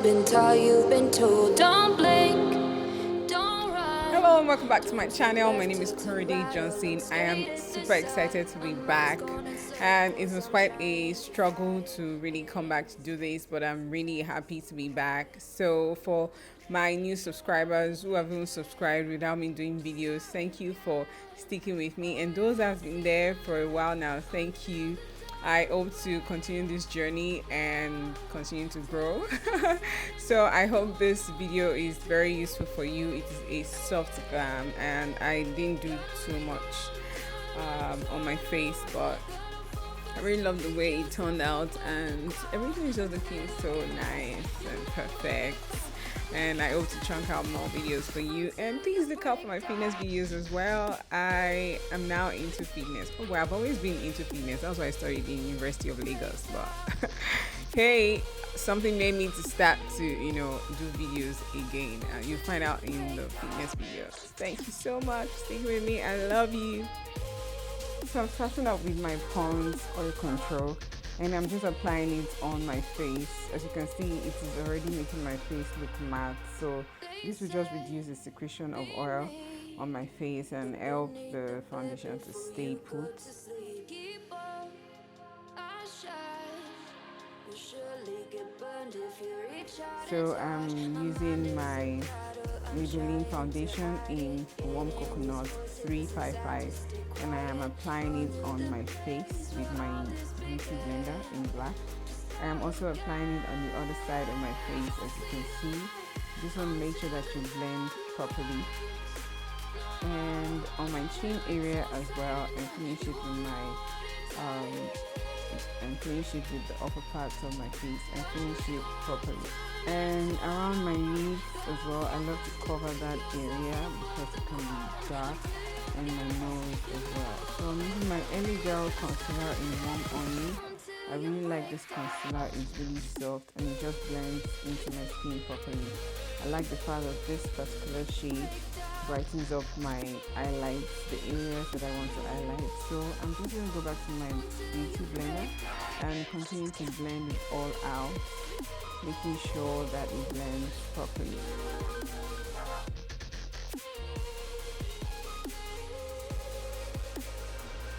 been taught, you've been told, don't blink, don't run. Hello and welcome back to my channel. My name is Johnson. I am super excited to be back, and it was quite a struggle to really come back to do this, but I'm really happy to be back. So for my new subscribers who haven't subscribed without me doing videos, thank you for sticking with me, and those that have been there for a while now, thank you. I hope to continue this journey and continue to grow. So I hope this video is very useful for you. It is a soft glam, and I didn't do too much on my face, but I really love the way it turned out, and everything is just looking so nice and perfect. And I hope to chunk out more videos for you, and please look out for my fitness videos as well. I am now into fitness. Oh well, I've always been into fitness. That's why I studied in University of Lagos, but hey, something made me to start to do videos again. You'll find out in the fitness videos. Thank you so much. Stick with me. I love you. So I'm starting out with my Pond's oil control, and I'm just applying it on my face. As you can see, it is already making my face look matte, so this will just reduce the secretion of oil on my face and help the foundation to stay put. So I'm using my Maybelline foundation in Warm Coconut 355, and I am applying it on my face with my beauty blender in black. I am also applying it on the other side of my face. As you can see, just want to make sure that you blend properly, and on my chin area as well, and finish it with my finish it with the upper parts of my face and finish it properly. And around my lips as well, I love to cover that area because it can be dark, and my nose as well. So I'm using my LA Girl concealer in Warm Honey. I really like this concealer. It's really soft and it just blends into my skin properly. I like the fact that this particular shade brightens up my highlights, the areas that I want to highlight. So I'm just going to go back to my beauty blender and continue to blend it all out, making sure that it blends properly.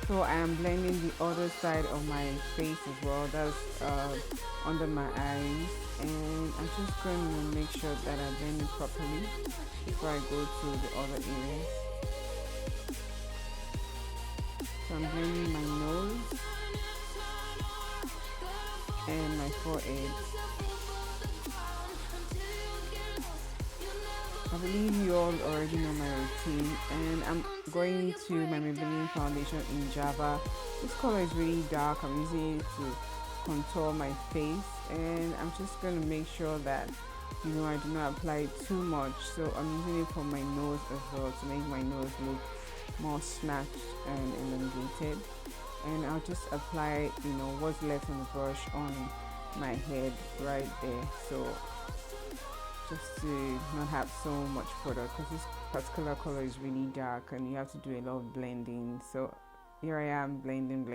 So I am blending the other side of my face as well. That's under my eyes, and I'm just going to make sure that I blend it properly before I go to the other areas. So I'm blending my nose and my forehead. I believe you all already know my routine, and I'm going to my Maybelline foundation in Java. This color is really dark. I'm using it to contour my face, and I'm just going to make sure that I do not apply it too much. So I'm using it for my nose as well to make my nose look more snatched and elongated. And I'll just apply what's left on the brush on my head right there, so just to not have so much product, because this particular color is really dark and you have to do a lot of blending. So here I am blending.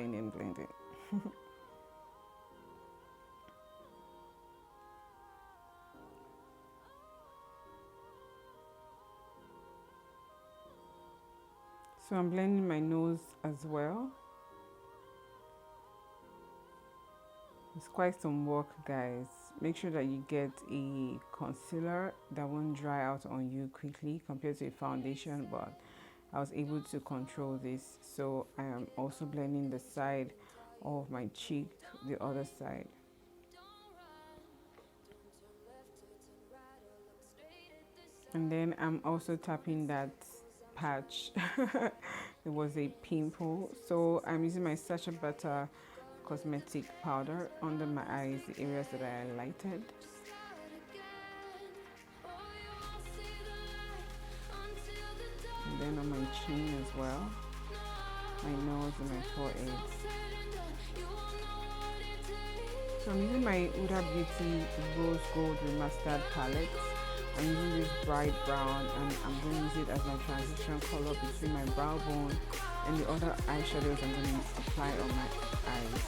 So I'm blending my nose as well. It's quite some work, guys. Make sure that you get a concealer that won't dry out on you quickly compared to a foundation, but I was able to control this. So I am also blending the side of my cheek, the other side. And then I'm also tapping that patch. It was a pimple, so I'm using my Sacha Butter cosmetic powder under my eyes, the areas that I highlighted. And then on my chin as well, my nose and my forehead. So I'm using my Huda Beauty Rose Gold Remastered palette. I'm using this bright brown, and I'm going to use it as my transition color between my brow bone and the other eyeshadows I'm going to apply on my eyes.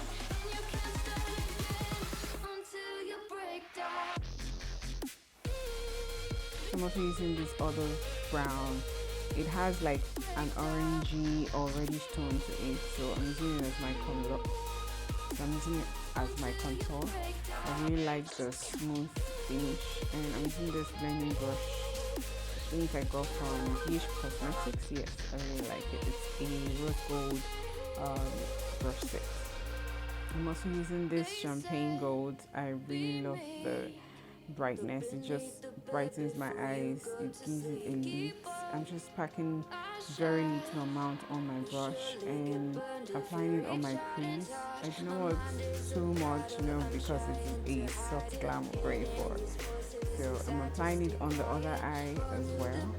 I'm also using this other brown. It has like an orangey or reddish tone to it, so I'm using it as my contour. So I'm using it as my contour. I really like the smooth finish, and I'm using this blending brush. I think I got from BH Cosmetics. Yes, I really like it. It's a rose gold brush set. I'm also using this champagne gold. I really love the brightness. It just brightens my eyes. It gives it a lift. I'm just packing very little amount on my brush and applying it on my crease. I do not want too much, because it's a soft glam we're going for. So I'm applying it on the other eye as well.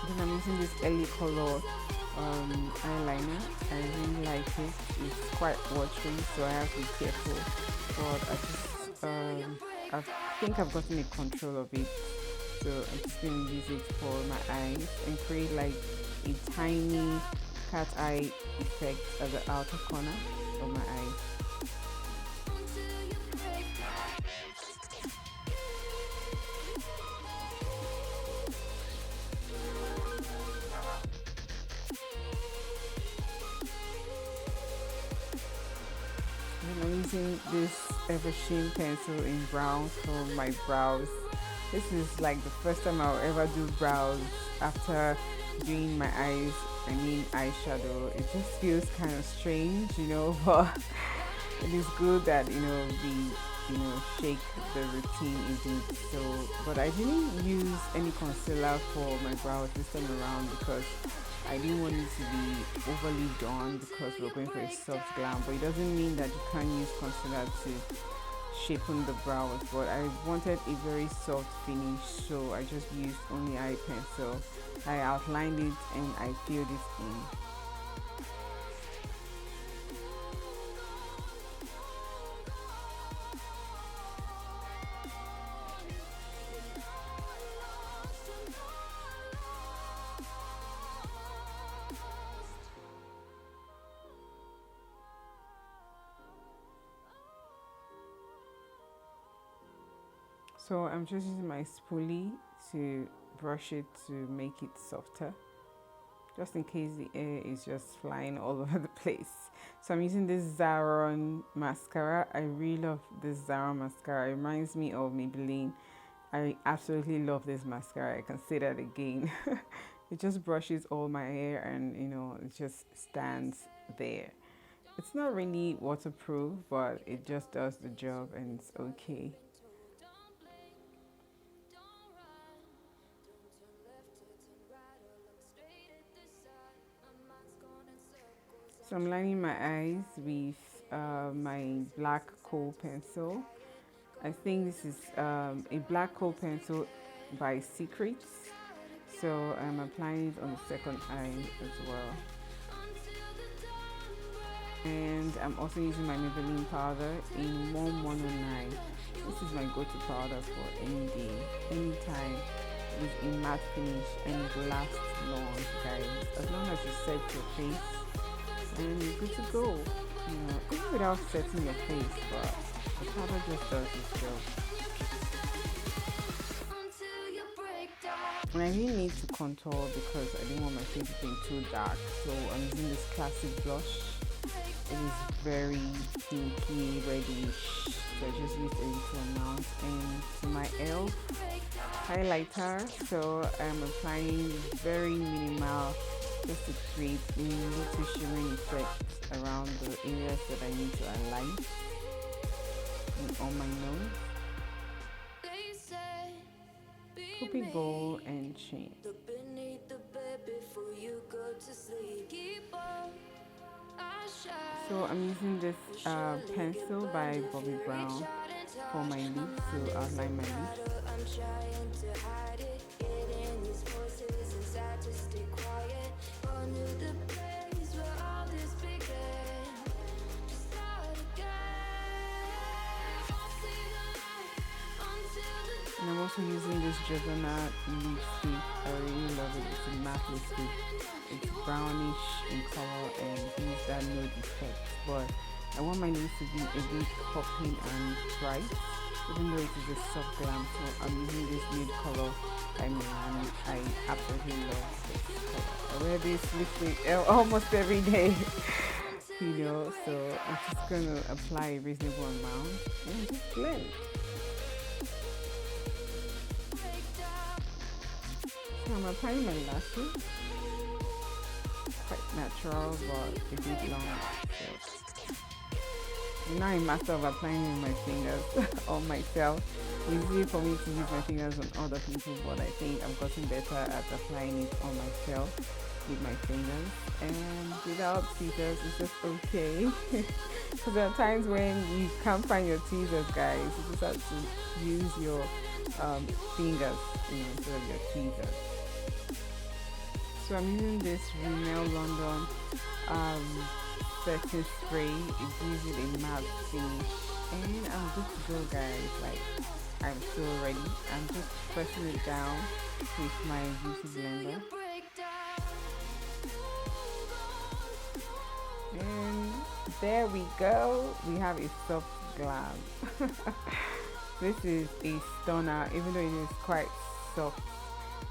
Then I'm using this Ellie color eyeliner. I really like it. It's quite watery, so I have to be careful. But I think I've gotten a control of it. So I'm just going to use it for my eyes and create like a tiny cat eye effect at the outer corner of my eyes. I'm using this Eversheen pencil in brown for my brows. This is like the first time I'll ever do brows after doing my eyes. I mean eyeshadow. It just feels kind of strange, but it is good that we shake the routine a bit. So, but I didn't use any concealer for my brows this time around because I didn't want it to be overly done because we're going for a soft glam. But it doesn't mean that you can't use concealer to shapen the brows. But I wanted a very soft finish, so I just used only eye pencil. I outlined it and I filled it in. So I'm just using my spoolie to brush it to make it softer, just in case the air is just flying all over the place. So I'm using this Zaron mascara. I really love this Zaron mascara. It reminds me of Maybelline. I absolutely love this mascara. I can say that again. It just brushes all my hair and it just stands there. It's not really waterproof, but it just does the job and it's okay. So I'm lining my eyes with my black kohl pencil. I think this is a black kohl pencil by Secrets. So I'm applying it on the second eye as well. And I'm also using my Maybelline powder in 1109. This is my go-to powder for any day, anytime. It's a matte finish and it lasts long, guys. As long as you set your face, and you're good to go. Even without setting your face, but the powder just does its job. And I really need to contour because I didn't want my face being too dark. So I'm using this classic blush. It is very pinky, reddish. So I just used a little amount. And to my e.l.f. highlighter, so I'm applying very minimal, just to create a little shimmering effect around the areas that I need to align and on my nose. Cupid bow and chain. So I'm using this pencil by Bobbi Brown for my lips to outline my lips. And I'm also using this Juggernaut lipstick. I really love it. It's a matte lipstick. It's brownish in color and gives that nude effect. But I want my nails to be a bit popping and bright, even though it is a soft glam. So I'm using this nude color. I mean, I absolutely love this color. I wear this lipstick almost every day. So I'm just gonna apply a reasonable amount and just blend. So I'm applying my lashes, quite natural but a bit long. So I'm not a master of applying with my fingers on myself. It's easy for me to use my fingers on other people, but I think I've gotten better at applying it on myself with my fingers. And without tweezers, it's just okay. Because there are times when you can't find your tweezers, guys. You just have to use your fingers, instead of your tweezers. So I'm using this Rimmel London setting spray. It gives it a matte finish, and I'm good to go, guys. Like, I'm so ready. I'm just pressing it down with my beauty blender, and there we go. We have a soft glam. This is a stunner, even though it is quite soft.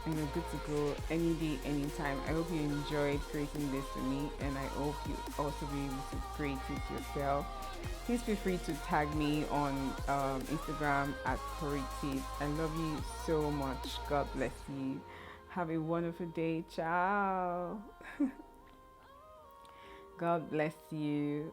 And you're good to go any day, anytime. I hope you enjoyed creating this with me, and I hope you also be able to create it yourself. Please feel free to tag me on Instagram at CorieTips. I love you so much. God bless you. Have a wonderful day. Ciao. God bless you.